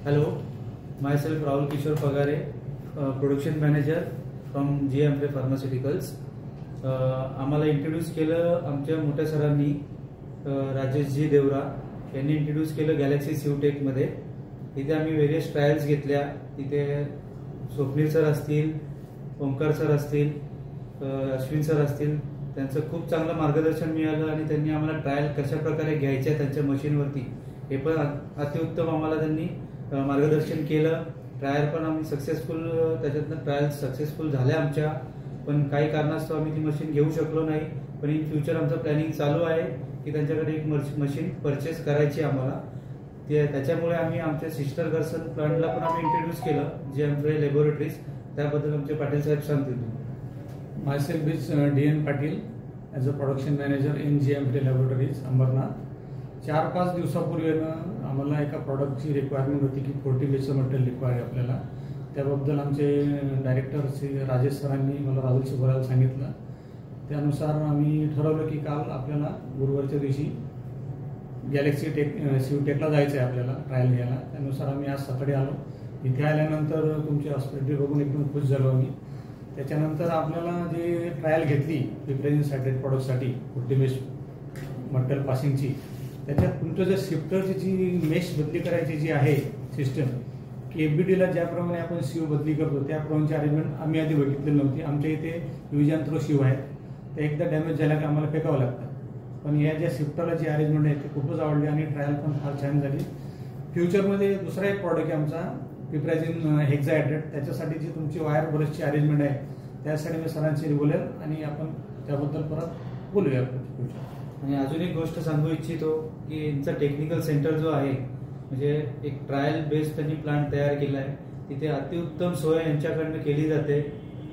Hello, myself Rahul Kishore Pagare, production manager from GMP Pharmaceuticals. आम्हाला introduce केलं आमच्या मोठ्या सरांनी राजेशजी देवरा यांनी इंट्रोड्यूस केलं गॅलेक्सी सिवटेक मध्ये. इथे आम्ही वेरियस ट्रायल्स घेतल्या. इथे स्वप्नील सर असतील, ओंकार सर असतील, अश्विन सर असतील, त्यांचं खूप चांगलं मार्गदर्शन मिळालं आणि त्यांनी आम्हाला ट्रायल कशा प्रकारे घ्यायच्या त्यांच्या मशीनवरती हे पण अतिउत्तम आम्हाला त्यांनी मार्गदर्शन केलं. ट्रायल पण आम्ही सक्सेसफुल, त्याच्यातनं ट्रायल सक्सेसफुल झाल्या आमच्या. पण काही कारणास्तव आम्ही ती मशीन घेऊ शकलो नाही. पण इन फ्युचर आमचं प्लॅनिंग चालू आहे की त्यांच्याकडे एक मशीन परचेस करायची आम्हाला. त्याच्यामुळे आम्ही आमच्या सिस्टर गर्सन प्लांटला पण आम्ही इंट्रोड्यूस केलं GMP लॅबोरेटरीज. त्याबद्दल आमचे पाटील साहेब सांगतील. Myself is DN Patil as a production manager in GMP Laboratories, Ambernath. 4-5 दिवसापूर्वी आम्हाला एका प्रॉडक्टची रिक्वायरमेंट होती की 40 बेसचं मटेरियल रिक्वायर आहे आपल्याला. त्याबद्दल आमचे डायरेक्टर श्री राजेश सरांनी मला राहुल सुबराला सांगितलं. त्यानुसार आम्ही ठरवलं की काल आपल्याला गुरुवारच्या दिवशी गॅलेक्सी सिवटेकला जायचं आहे आपल्याला ट्रायल घ्यायला. त्यानुसार आम्ही आज सकाळी आलो. इथे आल्यानंतर तुमची हॉस्पिटल बघून एकदम खुश झालो आम्ही. त्याच्यानंतर आपल्याला जे ट्रायल घेतली पिप्रेझिन सायट्रेट प्रॉडक्टसाठी 40 बेस मटेरियल पासिंगची, त्याच्यात तुमचं जर शिफ्टरची जी मेश बदली करायची जी आहे सिस्टम की FBDला ज्याप्रमाणे आपण शिव बदली करतो त्याप्रमाणेची अरेंजमेंट आम्ही आधी बघितलेली नव्हती. आमच्या इथे युजन थ्रो शिव आहेत, ते एकदा डॅमेज झाल्या की आम्हाला फेकावं लागतं. पण या ज्या शिफ्टरला जी अरेंजमेंट आहे ते खूपच आवडली आणि ट्रायल पण फार छान झाली. फ्युचरमध्ये दुसरा एक प्रॉडक्ट आहे आमचा पिप्रेझिन हेक्साहायड्रेट. त्याच्यासाठी जी तुमची वायर ब्रशची अरेंजमेंट आहे त्यासाठी मी सरांशी बोलेल आणि आपण त्याबद्दल परत बोलूया फ्युचर. आणि अजून एक गोष्ट सांगू इच्छितो की यांचा टेक्निकल सेंटर जो आहे, म्हणजे एक ट्रायल बेस्ड त्यांनी प्लांट तयार केला आहे. तिथे अतिउत्तम सोय यांच्याकडनं केली जाते.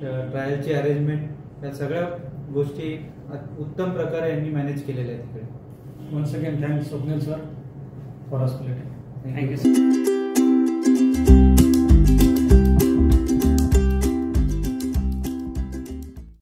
ट्रायलची अरेंजमेंट या सगळ्या गोष्टी उत्तम प्रकारे यांनी मॅनेज केलेल्या आहेत तिकडे. Once again thanks Swapnil sir for hospitality. Thank you.